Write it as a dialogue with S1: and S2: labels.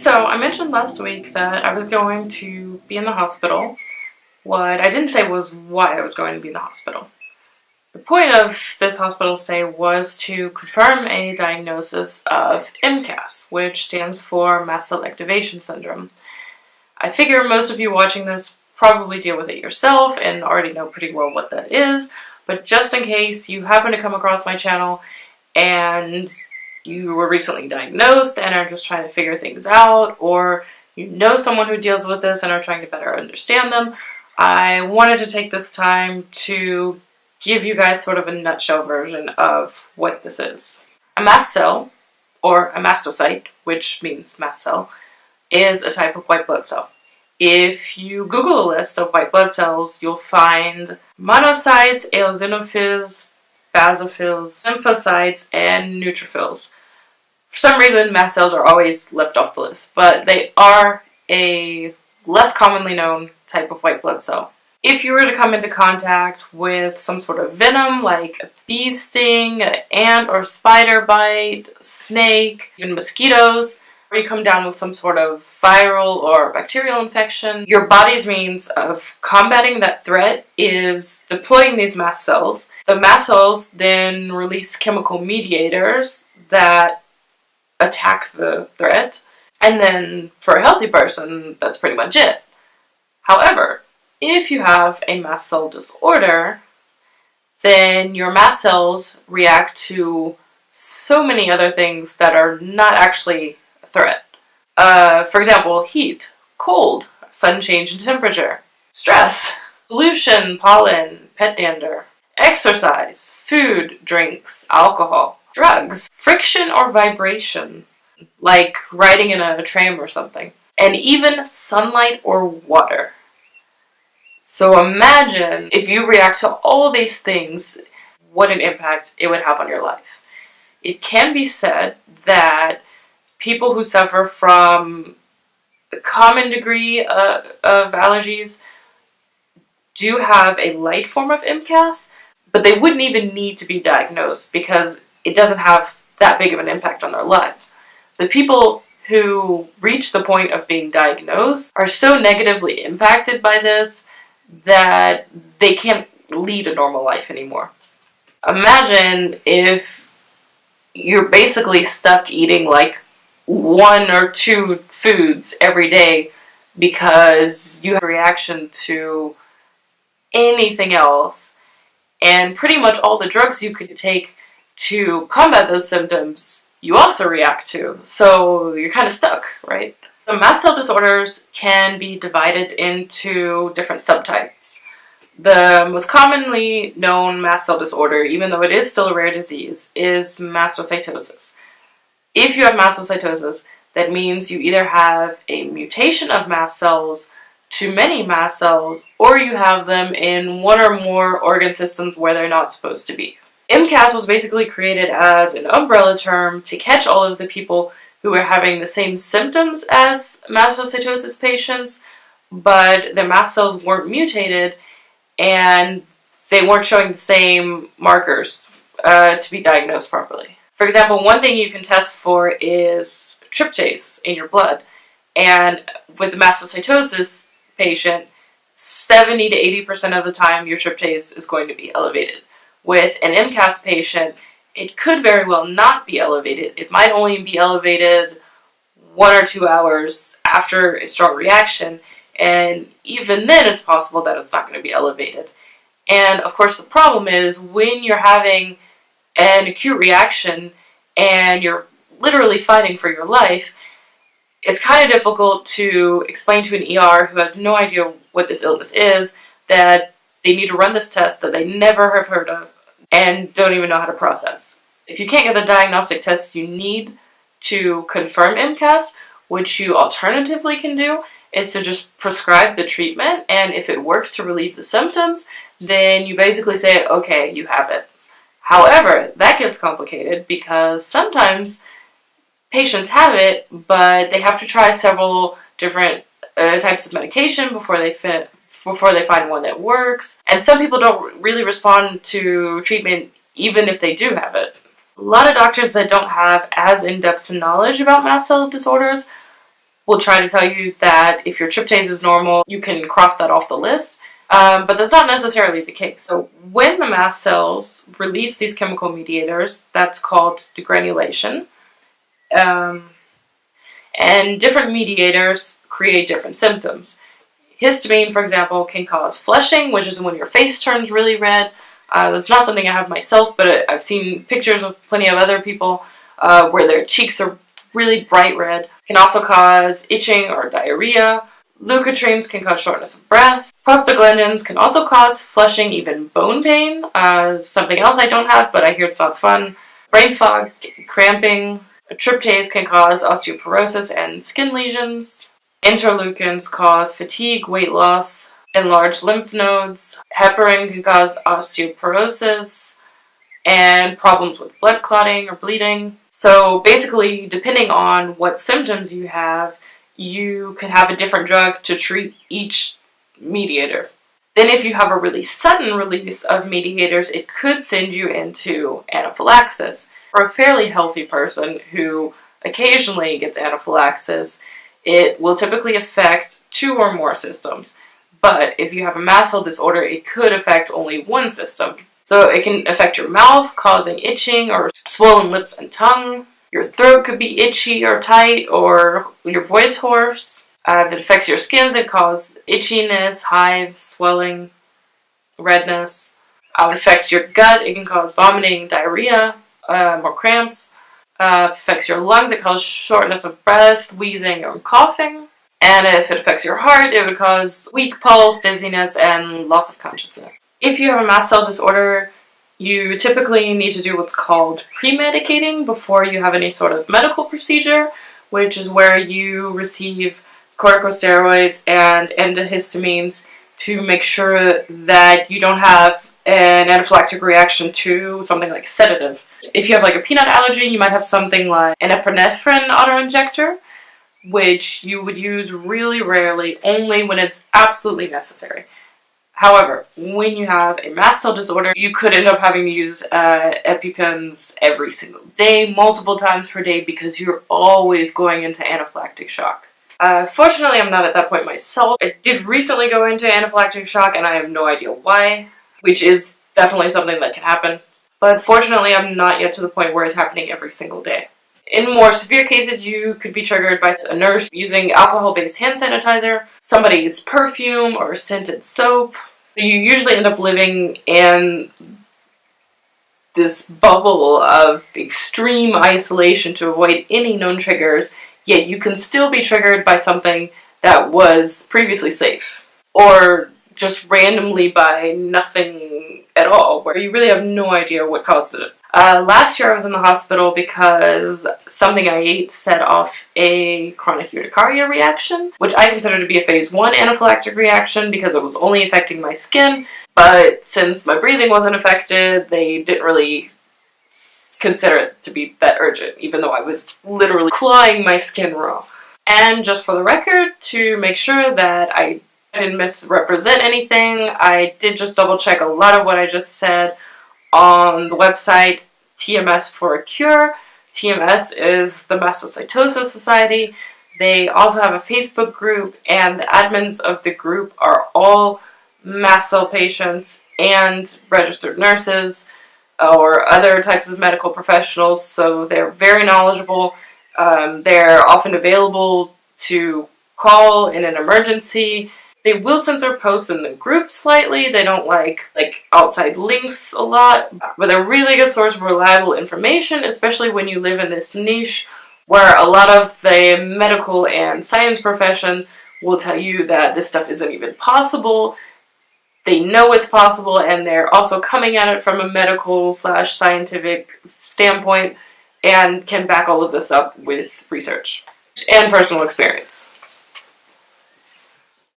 S1: So I mentioned last week that I was going to be in the hospital. What I didn't say was why I was going to be in the hospital. The point of this hospital stay was to confirm a diagnosis of MCAS, which stands for mast cell activation syndrome. I figure most of you watching this probably deal with it yourself and already know pretty well what that is, but just in case you happen to come across my channel and you were recently diagnosed and are just trying to figure things out, or you know someone who deals with this and are trying to better understand them, I wanted to take this time to give you guys sort of a nutshell version of what this is. A mast cell, or a mastocyte, which means mast cell, is a type of white blood cell. If you Google a list of white blood cells, you'll find monocytes, eosinophils, basophils, lymphocytes, and neutrophils. For some reason, mast cells are always left off the list, but they are a less commonly known type of white blood cell. If you were to come into contact with some sort of venom, like a bee sting, an ant or spider bite, a snake, even mosquitoes, or you come down with some sort of viral or bacterial infection, your body's means of combating that threat is deploying these mast cells. The mast cells then release chemical mediators that attack the threat, and then for a healthy person, that's pretty much it. However, if you have a mast cell disorder, then your mast cells react to so many other things that are not actually a threat. For example, heat, cold, sudden change in temperature, stress, pollution, pollen, pet dander, exercise, food, drinks, alcohol, drugs, friction or vibration, like riding in a tram or something, and even sunlight or water. So imagine if you react to all these things, what an impact it would have on your life. It can be said that people who suffer from a common degree of allergies do have a light form of MCAS, but they wouldn't even need to be diagnosed because it doesn't have that big of an impact on their life. The people who reach the point of being diagnosed are so negatively impacted by this that they can't lead a normal life anymore. Imagine if you're basically stuck eating like 1 or 2 foods every day because you have a reaction to anything else, and pretty much all the drugs you could take to combat those symptoms you also react to, so you're kind of stuck, right? So mast cell disorders can be divided into different subtypes. The most commonly known mast cell disorder, even though it is still a rare disease, is mastocytosis. If you have mastocytosis, that means you either have a mutation of mast cells to many mast cells, or you have them in one or more organ systems where they're not supposed to be. MCAS was basically created as an umbrella term to catch all of the people who were having the same symptoms as mastocytosis patients, but their mast cells weren't mutated and they weren't showing the same markers to be diagnosed properly. For example, one thing you can test for is tryptase in your blood, and with the mastocytosis patient, 70 to 80% of the time your tryptase is going to be elevated. With an MCAS patient, it could very well not be elevated. It might only be elevated 1 or 2 hours after a strong reaction, and even then it's possible that it's not going to be elevated. And of course the problem is when you're having an acute reaction and you're literally fighting for your life, it's kind of difficult to explain to an ER who has no idea what this illness is that they need to run this test that they never have heard of and don't even know how to process. If you can't get the diagnostic tests you need to confirm MCAS, which you alternatively can do is to just prescribe the treatment, and if it works to relieve the symptoms, then you basically say, okay, you have it. However, that gets complicated because sometimes patients have it, but they have to try several different types of medication before they find one that works. And some people don't really respond to treatment even if they do have it. A lot of doctors that don't have as in-depth knowledge about mast cell disorders will try to tell you that if your tryptase is normal, you can cross that off the list. But that's not necessarily the case. So when the mast cells release these chemical mediators, that's called degranulation. And different mediators create different symptoms. Histamine, for example, can cause flushing, which is when your face turns really red. That's not something I have myself, but I've seen pictures of plenty of other people where their cheeks are really bright red. It can also cause itching or diarrhea. Leukotrienes can cause shortness of breath. Prostaglandins can also cause flushing, even bone pain. Something else I don't have, but I hear it's not fun. Brain fog, cramping. Tryptase can cause osteoporosis and skin lesions. Interleukins cause fatigue, weight loss, enlarged lymph nodes. Heparin can cause osteoporosis and problems with blood clotting or bleeding. So basically, depending on what symptoms you have, you can have a different drug to treat each mediator. Then if you have a really sudden release of mediators, it could send you into anaphylaxis. For a fairly healthy person who occasionally gets anaphylaxis, it will typically affect 2 or more systems. But if you have a mast cell disorder, it could affect only one system. So it can affect your mouth, causing itching or swollen lips and tongue. Your throat could be itchy or tight, or your voice hoarse. If it affects your skin, it causes itchiness, hives, swelling, redness. If it affects your gut, it can cause vomiting, diarrhea, or cramps. Affects your lungs, it causes shortness of breath, wheezing, or coughing. And if it affects your heart, it would cause weak pulse, dizziness, and loss of consciousness. If you have a mast cell disorder, you typically need to do what's called pre-medicating before you have any sort of medical procedure, which is where you receive corticosteroids and antihistamines to make sure that you don't have an anaphylactic reaction to something like sedative. If you have like a peanut allergy, you might have something like an epinephrine autoinjector, which you would use really rarely, only when it's absolutely necessary. However, when you have a mast cell disorder, you could end up having to use EpiPens every single day, multiple times per day, because you're always going into anaphylactic shock. Fortunately, I'm not at that point myself. I did recently go into anaphylactic shock, and I have no idea why, which is definitely something that can happen. But fortunately, I'm not yet to the point where it's happening every single day. In more severe cases, you could be triggered by a nurse using alcohol-based hand sanitizer, somebody's perfume or scented soap. So you usually end up living in this bubble of extreme isolation to avoid any known triggers, yet you can still be triggered by something that was previously safe, or just randomly by nothing at all, where you really have no idea what caused it. Last year I was in the hospital because something I ate set off a chronic urticaria reaction, which I consider to be a phase 1 anaphylactic reaction because it was only affecting my skin, but since my breathing wasn't affected, they didn't really consider it to be that urgent, even though I was literally clawing my skin raw. And just for the record, to make sure that I didn't misrepresent anything, I did just double check a lot of what I just said on the website TMS for a Cure. TMS is the Mastocytosis Society. They also have a Facebook group, and the admins of the group are all mast cell patients and registered nurses or other types of medical professionals, so they're very knowledgeable. They're often available to call in an emergency. They will censor posts in the group slightly. They don't like outside links a lot, but they're a really good source of reliable information, especially when you live in this niche where a lot of the medical and science profession will tell you that this stuff isn't even possible. They know it's possible, and they're also coming at it from a medical/scientific standpoint and can back all of this up with research and personal experience.